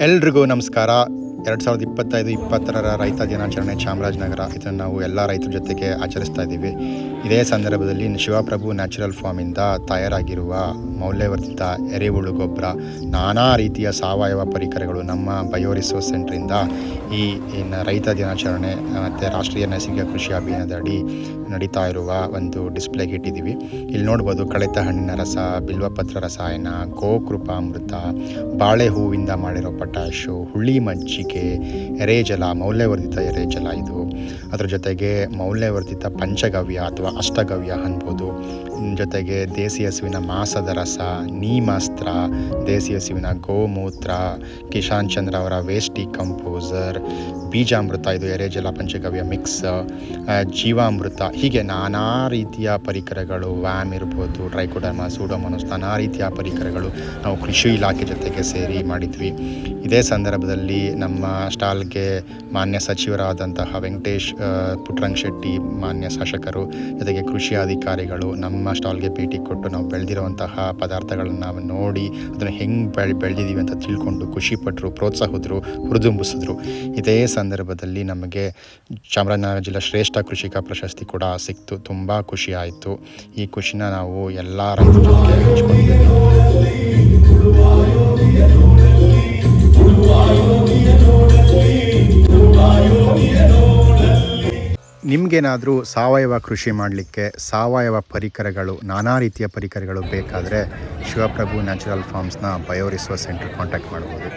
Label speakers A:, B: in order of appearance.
A: ಎಲ್ರಿಗೂ ನಮಸ್ಕಾರ. 2025-2026 ರೈತ ದಿನಾಚರಣೆ ಚಾಮರಾಜನಗರ, ಇದನ್ನು ನಾವು ಎಲ್ಲ ರೈತರ ಜೊತೆಗೆ ಆಚರಿಸ್ತಾ ಇದ್ದೀವಿ. ಇದೇ ಸಂದರ್ಭದಲ್ಲಿ ಶಿವಪ್ರಭು ನ್ಯಾಚುರಲ್ ಫಾರ್ಮಿಂದ ತಯಾರಾಗಿರುವ ಮೌಲ್ಯವರ್ಧಿತ ಎರೆಹುಳು ಗೊಬ್ಬರ, ನಾನಾ ರೀತಿಯ ಸಾವಯವ ಪರಿಕರಗಳು ನಮ್ಮ ಬಯೋ ರಿಸೋರ್ಸ್ ಸೆಂಟ್ರಿಂದ ಈ ರೈತ ದಿನಾಚರಣೆ ಮತ್ತು ರಾಷ್ಟ್ರೀಯ ನೈಸರ್ಗಿಕ ಕೃಷಿ ಅಭಿಯಾನದಡಿ ನಡೀತಾ ಇರುವ ಒಂದು ಡಿಸ್ಪ್ಲೇಗೆ ಇಟ್ಟಿದ್ದೀವಿ. ಇಲ್ಲಿ ನೋಡ್ಬೋದು ಕಳೆತ ಹಣ್ಣಿನ ರಸ, ಬಿಲ್ವಪತ್ರ ರಸಾಯನ, ಗೋಕೃಪಾಮೃತ, ಬಾಳೆ ಹೂವಿಂದ ಮಾಡಿರೋ ಪೊಟ್ಯಾಶು, ಹುಳಿ ಮಜ್ಜಿಗೆ, ಎರೆಜಲ, ಮೌಲ್ಯವರ್ಧಿತ ಎರೆಜಲ ಇದು. ಅದರ ಜೊತೆಗೆ ಮೌಲ್ಯವರ್ಧಿತ ಪಂಚಗವ್ಯ ಅಥವಾ ಅಷ್ಟಗವ್ಯ ಅನ್ಬೋದು. ಜೊತೆಗೆ ದೇಸಿ ಹಸುವಿನ ಮಾಂಸದ ರಸ, ನೀಮಾಸ್ತ್ರ, ದೇಸಿ ಹಸುವಿನ ಗೋಮೂತ್ರ, ಕಿಶಾನ್ ಚಂದ್ರ ಅವರ ವೇಸ್ಟ್ ಡಿಕಂಪೋಸರ್, ಬೀಜಾಮೃತ, ಇದು ಎರೆಜಲ ಪಂಚಗವ್ಯ ಮಿಕ್ಸ್, ಜೀವಾಮೃತ, ಹೀಗೆ ನಾನಾ ರೀತಿಯ ಪರಿಕರಗಳು, ವ್ಯಾಮ್ ಇರ್ಬೋದು, ಟ್ರೈಕೋಡರ್ಮಾ, ಸೂಡೋಮೋನಾಸ್, ನಾನಾ ರೀತಿಯ ಪರಿಕರಗಳು ನಾವು ಕೃಷಿ ಇಲಾಖೆ ಜೊತೆಗೆ ಸೇರಿ ಮಾಡಿದ್ವಿ. ಇದೇ ಸಂದರ್ಭದಲ್ಲಿ ನಮ್ಮ ಸ್ಟಾಲ್ಗೆ ಮಾನ್ಯ ಸಚಿವರಾದಂತಹ ವೆಂಕಟೇಶ್ ಪುಟ್ಟರಂಗ ಶೆಟ್ಟಿ, ಮಾನ್ಯ ಶಾಸಕರು, ಜೊತೆಗೆ ಕೃಷಿ ಅಧಿಕಾರಿಗಳು ನಮ್ಮ ಸ್ಟಾಲ್ಗೆ ಭೇಟಿ ಕೊಟ್ಟು ನಾವು ಬೆಳೆದಿರುವಂತಹ ಪದಾರ್ಥಗಳನ್ನು ನಾವು ನೋಡಿ ಅದನ್ನು ಹೆಂಗೆ ಬೆಳೆದಿದ್ದೀವಿ ಅಂತ ತಿಳ್ಕೊಂಡು ಖುಷಿಪಟ್ಟರು, ಪ್ರೋತ್ಸಾಹಿದ್ರು, ಹುರಿದುಂಬಿಸಿದ್ರು. ಇದೇ ಸಂದರ್ಭದಲ್ಲಿ ನಮಗೆ ಚಾಮರಾಜನಗರ ಜಿಲ್ಲಾ ಶ್ರೇಷ್ಠ ಕೃಷಿಕ ಪ್ರಶಸ್ತಿ ಕೂಡ ಸಿಕ್ತು. ತುಂಬ ಖುಷಿ ಆಯಿತು. ಈ ಖುಷಿನ ನಾವು ಎಲ್ಲ ರೈತರ ಜೊತೆಗೆ ಹಂಚ್ಕೊಂಡಿದ್ದೀವಿ. ನಿಮಗೇನಾದರೂ ಸಾವಯವ ಕೃಷಿ ಮಾಡಲಿಕ್ಕೆ ಸಾವಯವ ಪರಿಕರಗಳು, ನಾನಾ ರೀತಿಯ ಪರಿಕರಗಳು ಬೇಕಾದರೆ ಶಿವಪ್ರಭು ನ್ಯಾಚುರಲ್ ಫಾರ್ಮ್ಸ್ನ ಬಯೋ ರಿಸೋರ್ಸ್ ಸೆಂಟರ್ ಕಾಂಟ್ಯಾಕ್ಟ್ ಮಾಡ್ಬೋದು.